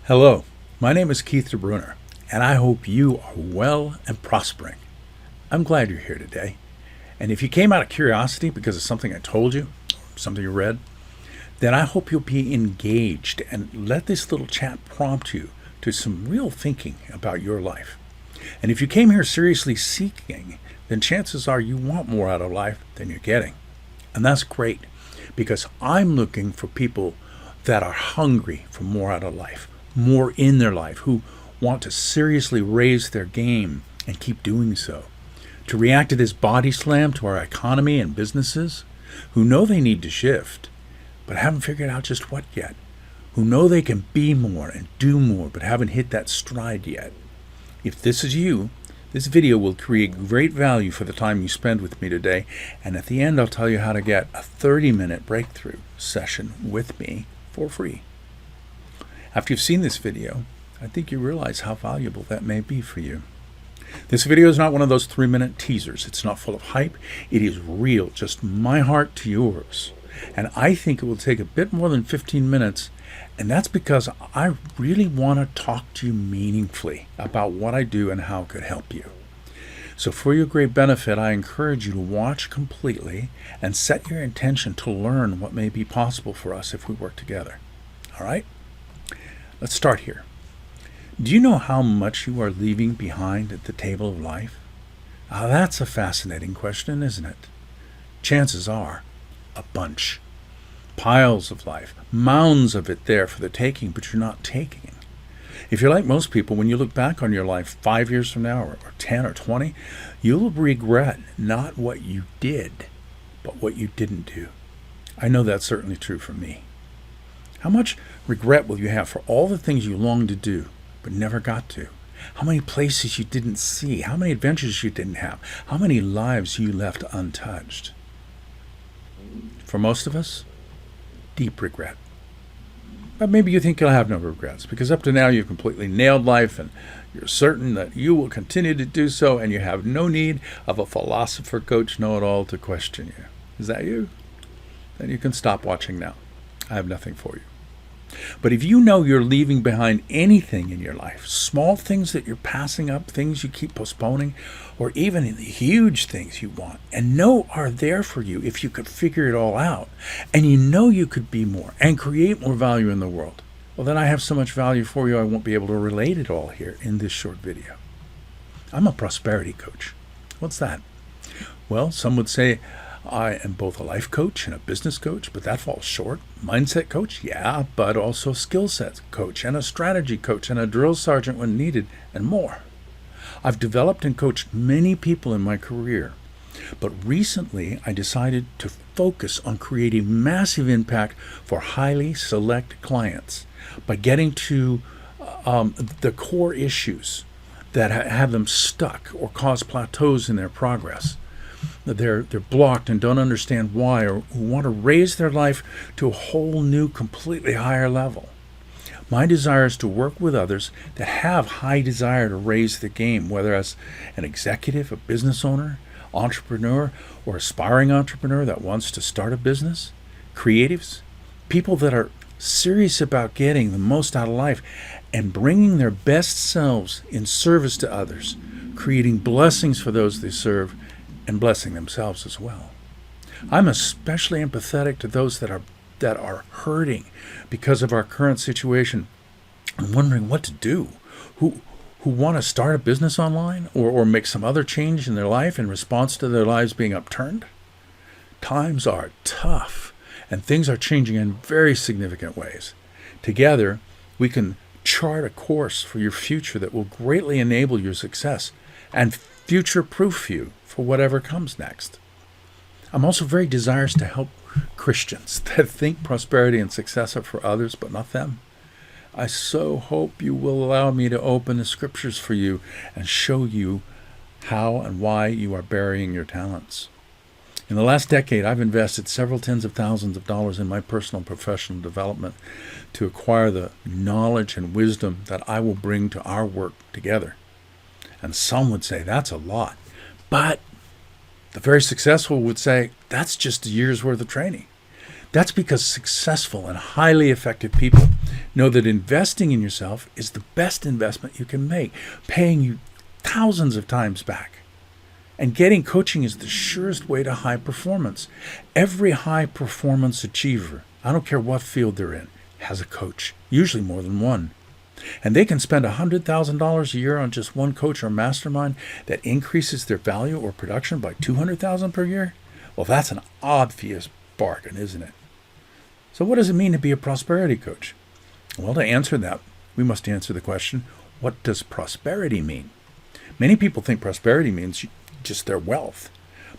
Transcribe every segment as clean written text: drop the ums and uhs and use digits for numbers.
Hello, my name is Keith DeBruner, and I hope you are well and prospering. I'm glad you're here today. And if you came out of curiosity because of something I told you, something you read, then I hope you'll be engaged and let this little chat prompt you to some real thinking about your life. And if you came here seriously seeking, then chances are you want more out of life than you're getting. And that's great because I'm looking for people that are hungry for more out of life, more in their life, who want to seriously raise their game and keep doing so, to react to this body slam to our economy and businesses, who know they need to shift, but haven't figured out just what yet, who know they can be more and do more, but haven't hit that stride yet. If this is you, this video will create great value for the time you spend with me today, and at the end I'll tell you how to get a 30-minute breakthrough session with me for free. After you've seen this video, I think you realize how valuable that may be for you. This video is not one of those 3-minute teasers. It's not full of hype. It is real, just my heart to yours. And I think it will take a bit more than 15 minutes, and that's because I really want to talk to you meaningfully about what I do and how it could help you. So for your great benefit, I encourage you to watch completely and set your intention to learn what may be possible for us if we work together. All right? Let's start here. Do you know how much you are leaving behind at the table of life? That's a fascinating question, isn't it? Chances are, a bunch. Piles of life, mounds of it there for the taking, but you're not taking. If you're like most people, when you look back on your life 5 years from now, or 10 or 20, you'll regret not what you did, but what you didn't do. I know that's certainly true for me. How much regret will you have for all the things you longed to do, but never got to? How many places you didn't see? How many adventures you didn't have? How many lives you left untouched? For most of us, deep regret. But maybe you think you'll have no regrets, because up to now you've completely nailed life and you're certain that you will continue to do so, and you have no need of a philosopher, coach, know-it-all to question you. Is that you? Then you can stop watching now. I have nothing for you. But if you know you're leaving behind anything in your life, small things that you're passing up, things you keep postponing, or even the huge things you want, and know are there for you if you could figure it all out, and you know you could be more and create more value in the world, well, then I have so much value for you I won't be able to relate it all here in this short video. I'm a prosperity coach. What's that? Well, some would say I am both a life coach and a business coach, but that falls short. Mindset coach, yeah, but also skill set coach and a strategy coach and a drill sergeant when needed, and more. I've developed and coached many people in my career, but recently I decided to focus on creating massive impact for highly select clients by getting to the core issues that have them stuck or cause plateaus in their progress. They're blocked and don't understand why, or who want to raise their life to a whole new, completely higher level. My desire is to work with others that have high desire to raise the game, whether as an executive, a business owner, entrepreneur, or aspiring entrepreneur that wants to start a business, creatives, people that are serious about getting the most out of life and bringing their best selves in service to others, creating blessings for those they serve, and blessing themselves as well. I'm especially empathetic to those that are hurting because of our current situation and wondering what to do, who want to start a business online or make some other change in their life in response to their lives being upturned. Times are tough and things are changing in very significant ways. Together, we can chart a course for your future that will greatly enable your success and future-proof you for whatever comes next. I'm also very desirous to help Christians that think prosperity and success are for others but not them. I so hope you will allow me to open the scriptures for you and show you how and why you are burying your talents. In the last decade, I've invested several tens of thousands of dollars in my personal and professional development to acquire the knowledge and wisdom that I will bring to our work together. And some would say that's a lot. But the very successful would say that's just a year's worth of training. That's because successful and highly effective people know that investing in yourself is the best investment you can make, paying you thousands of times back. And getting coaching is the surest way to high performance. Every high performance achiever, I don't care what field they're in, has a coach, usually more than one. And they can spend $100,000 a year on just one coach or mastermind that increases their value or production by $200,000 per year. Well, that's an obvious bargain, isn't it? So what does it mean to be a prosperity coach? Well, to answer that, we must answer the question, what does prosperity mean? Many people think prosperity means just their wealth.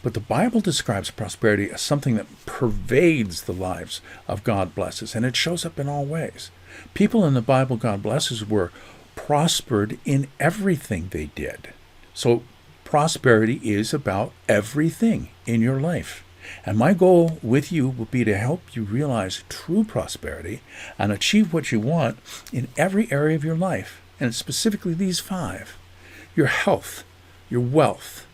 But the Bible describes prosperity as something that pervades the lives of God blesses, and it shows up in all ways. People in the Bible God blesses were prospered in everything they did. So prosperity is about everything in your life. And my goal with you will be to help you realize true prosperity and achieve what you want in every area of your life, and specifically these 5. Your health, your wealth,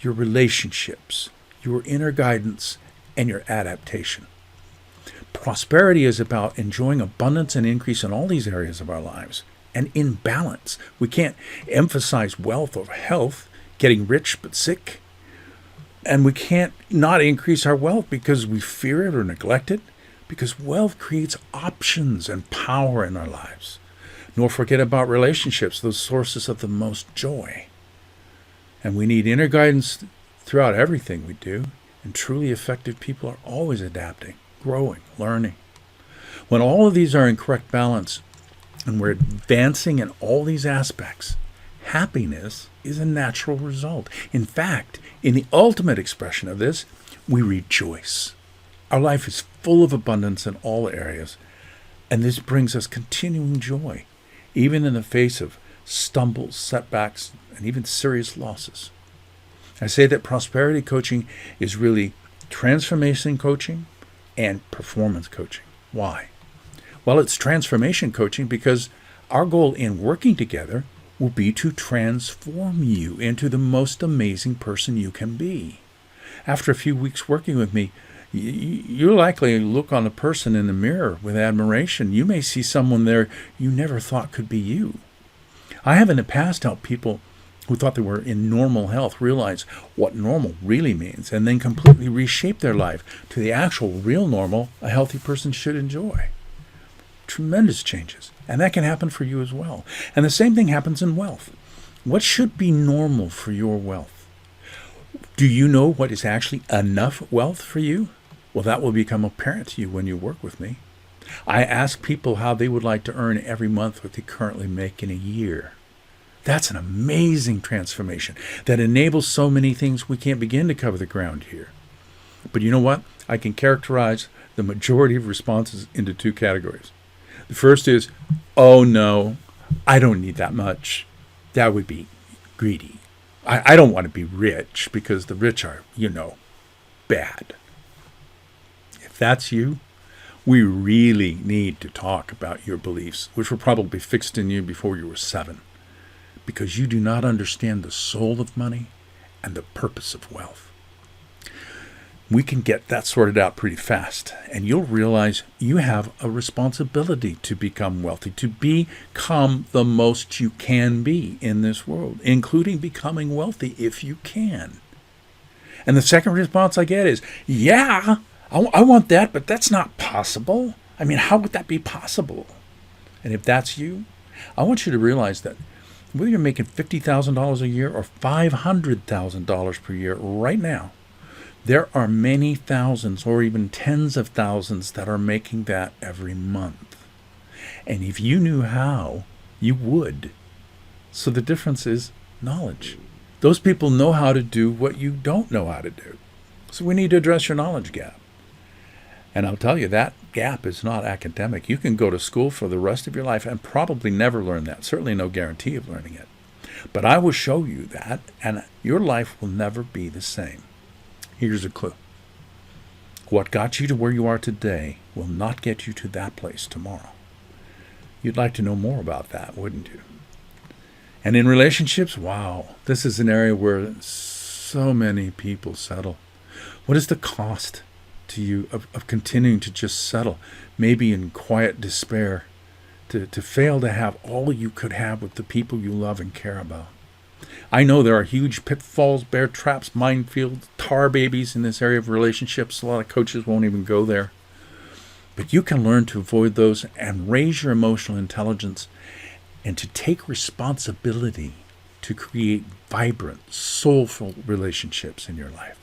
your relationships, your inner guidance, and your adaptation. Prosperity is about enjoying abundance and increase in all these areas of our lives, and in balance. We can't emphasize wealth over health, getting rich but sick. And we can't not increase our wealth because we fear it or neglect it, because wealth creates options and power in our lives. Nor forget about relationships, those sources of the most joy. And we need inner guidance throughout everything we do, and truly effective people are always adapting, growing, learning. When all of these are in correct balance, and we're advancing in all these aspects, happiness is a natural result. In fact, in the ultimate expression of this, we rejoice. Our life is full of abundance in all areas, and this brings us continuing joy, even in the face of stumbles, setbacks, and even serious losses. I say that prosperity coaching is really transformation coaching and performance coaching. Why? Well, it's transformation coaching because our goal in working together will be to transform you into the most amazing person you can be. After a few weeks working with me, you'll likely look on a person in the mirror with admiration. You may see someone there you never thought could be you. I have in the past helped people who thought they were in normal health realize what normal really means, and then completely reshape their life to the actual real normal a healthy person should enjoy. Tremendous changes. And that can happen for you as well. And the same thing happens in wealth. What should be normal for your wealth? Do you know what is actually enough wealth for you? Well, that will become apparent to you when you work with me. I ask people how they would like to earn every month what they currently make in a year. That's an amazing transformation that enables so many things we can't begin to cover the ground here. But you know what? I can characterize the majority of responses into 2 categories. The first is, oh no, I don't need that much. That would be greedy. I don't want to be rich because the rich are, bad. If that's you, we really need to talk about your beliefs, which were probably fixed in you before you were 7, because you do not understand the soul of money and the purpose of wealth. We can get that sorted out pretty fast, and you'll realize you have a responsibility to become wealthy, to become the most you can be in this world, including becoming wealthy if you can. And the second response I get is, yeah, I want that, but that's not possible. I mean, how would that be possible? And if that's you, I want you to realize that whether you're making $50,000 a year or $500,000 per year right now, there are many thousands or even tens of thousands that are making that every month. And if you knew how, you would. So the difference is knowledge. Those people know how to do what you don't know how to do. So we need to address your knowledge gap. And I'll tell you, that gap is not academic. You can go to school for the rest of your life and probably never learn that. Certainly no guarantee of learning it. But I will show you that, and your life will never be the same. Here's a clue. What got you to where you are today will not get you to that place tomorrow. You'd like to know more about that, wouldn't you? And in relationships, wow, this is an area where so many people settle. What is the cost to you of continuing to just settle, maybe in quiet despair, to fail to have all you could have with the people you love and care about. I know there are huge pitfalls, bear traps, minefields, tar babies in this area of relationships. A lot of coaches won't even go there. But you can learn to avoid those and raise your emotional intelligence and to take responsibility to create vibrant, soulful relationships in your life.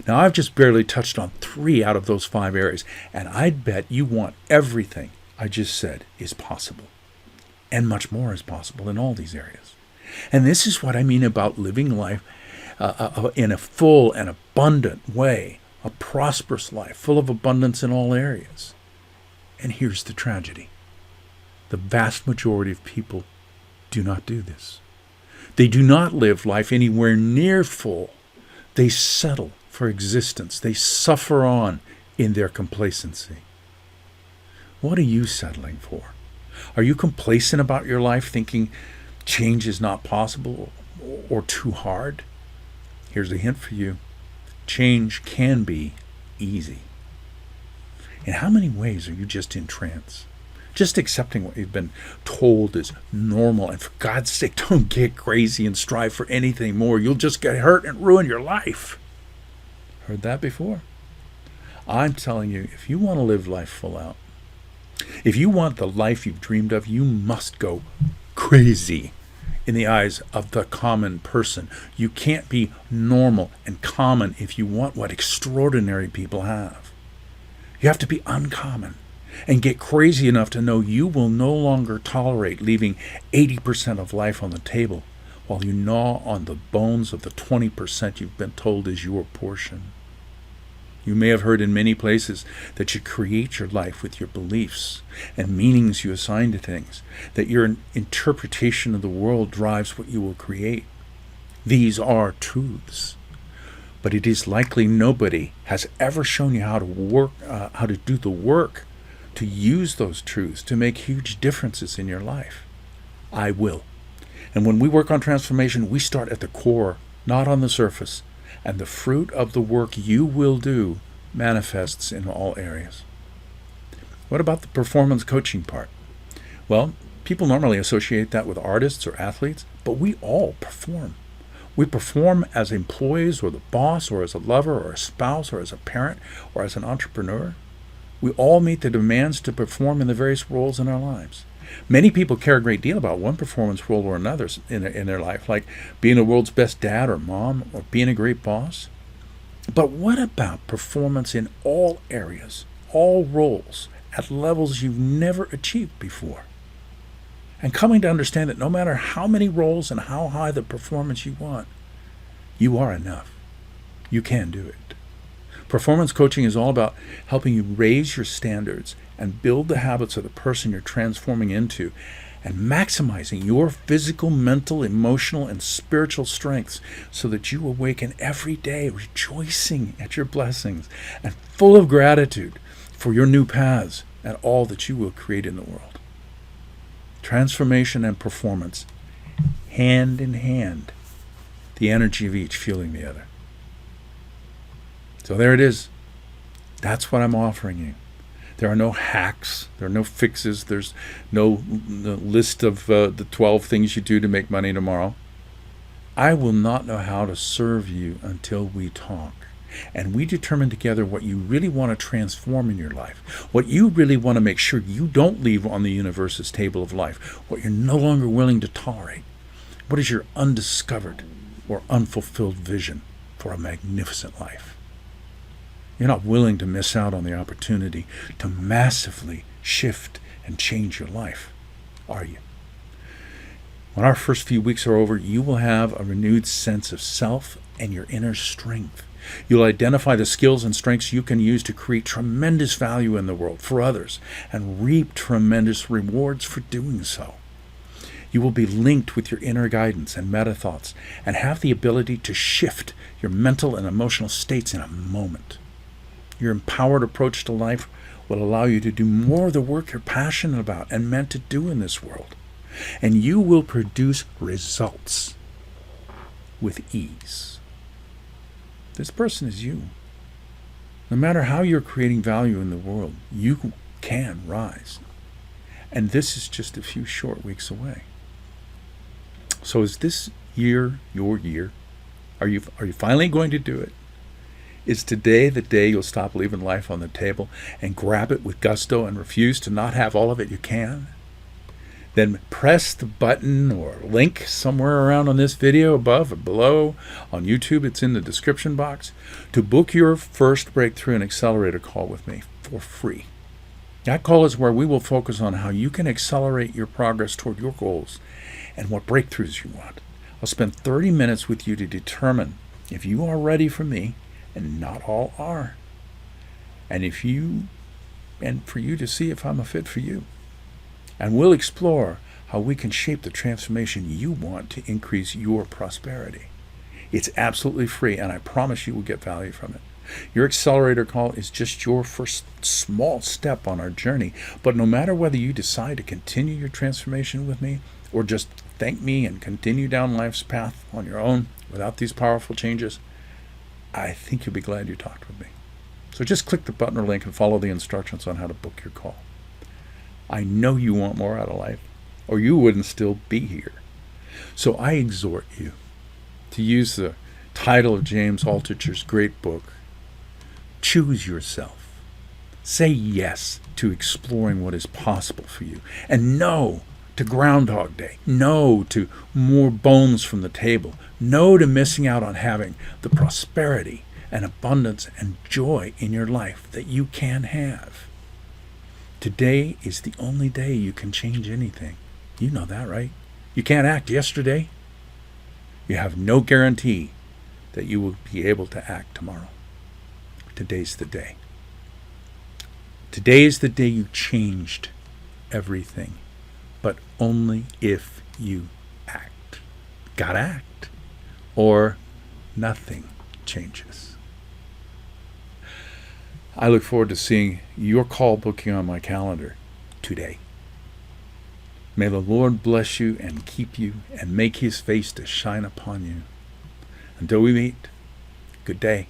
Now, I've just barely touched on 3 out of those 5 areas, and I'd bet you want everything I just said is possible. And much more is possible in all these areas. And this is what I mean about living life in a full and abundant way, a prosperous life, full of abundance in all areas. And here's the tragedy. The vast majority of people do not do this. They do not live life anywhere near full. They settle for existence. They suffer on in their complacency. What are you settling for? Are you complacent about your life, thinking change is not possible or too hard? Here's a hint for you. Change can be easy. In how many ways are you just in trance? Just accepting what you've been told is normal, and for God's sake, don't get crazy and strive for anything more. You'll just get hurt and ruin your life. Heard that before? I'm telling you, if you want to live life full out, if you want the life you've dreamed of, you must go crazy in the eyes of the common person. You can't be normal and common if you want what extraordinary people have. You have to be uncommon and get crazy enough to know you will no longer tolerate leaving 80% of life on the table while you gnaw on the bones of the 20% you've been told is your portion. You may have heard in many places that you create your life with your beliefs and meanings you assign to things, that your interpretation of the world drives what you will create. These are truths. But it is likely nobody has ever shown you how to do the work to use those truths to make huge differences in your life. I will. And when we work on transformation, we start at the core, not on the surface. And the fruit of the work you will do manifests in all areas. What about the performance coaching part? Well, people normally associate that with artists or athletes, but we all perform. We perform as employees or the boss or as a lover or a spouse or as a parent or as an entrepreneur. We all meet the demands to perform in the various roles in our lives. Many people care a great deal about one performance role or another in their life, like being the world's best dad or mom or being a great boss. But what about performance in all areas, all roles, at levels you've never achieved before? And coming to understand that no matter how many roles and how high the performance you want, you are enough. You can do it. Performance coaching is all about helping you raise your standards and build the habits of the person you're transforming into, and maximizing your physical, mental, emotional, and spiritual strengths so that you awaken every day rejoicing at your blessings and full of gratitude for your new paths and all that you will create in the world. Transformation and performance, hand in hand, the energy of each fueling the other. So there it is. That's what I'm offering you. There are no hacks. There are no fixes. There's no list of the 12 things you do to make money tomorrow. I will not know how to serve you until we talk. And we determine together what you really want to transform in your life, what you really want to make sure you don't leave on the universe's table of life, what you're no longer willing to tolerate. What is your undiscovered or unfulfilled vision for a magnificent life? You're not willing to miss out on the opportunity to massively shift and change your life, are you? When our first few weeks are over, you will have a renewed sense of self and your inner strength. You'll identify the skills and strengths you can use to create tremendous value in the world for others and reap tremendous rewards for doing so. You will be linked with your inner guidance and meta thoughts and have the ability to shift your mental and emotional states in a moment. Your empowered approach to life will allow you to do more of the work you're passionate about and meant to do in this world. And you will produce results with ease. This person is you. No matter how you're creating value in the world, you can rise. And this is just a few short weeks away. So is this year your year? Are you finally going to do it? Is today the day you'll stop leaving life on the table and grab it with gusto and refuse to not have all of it you can? Then press the button or link somewhere around on this video, above or below. On YouTube, it's in the description box, to book your first Breakthrough and Accelerator call with me for free. That call is where we will focus on how you can accelerate your progress toward your goals and what breakthroughs you want. I'll spend 30 minutes with you to determine if you are ready for me, and not all are, and for you to see if I'm a fit for you. And we'll explore how we can shape the transformation you want to increase your prosperity. It's absolutely free, and I promise you will get value from it. Your Accelerator call is just your first small step on our journey, but no matter whether you decide to continue your transformation with me or just thank me and continue down life's path on your own without these powerful changes, I think you'll be glad you talked with me. So just click the button or link and follow the instructions on how to book your call. I know you want more out of life, or you wouldn't still be here. So I exhort you to use the title of James Altucher's great book, Choose Yourself. Say yes to exploring what is possible for you, and no to Groundhog Day, no to more bones from the table, no to missing out on having the prosperity and abundance and joy in your life that you can have. Today is the only day you can change anything. You know that, right? You can't act yesterday. You have no guarantee that you will be able to act tomorrow. Today's the day. Today is the day you changed everything, but only if you act. Gotta act, or nothing changes. I look forward to seeing your call booking on my calendar today. May the Lord bless you and keep you and make his face to shine upon you. Until we meet, good day.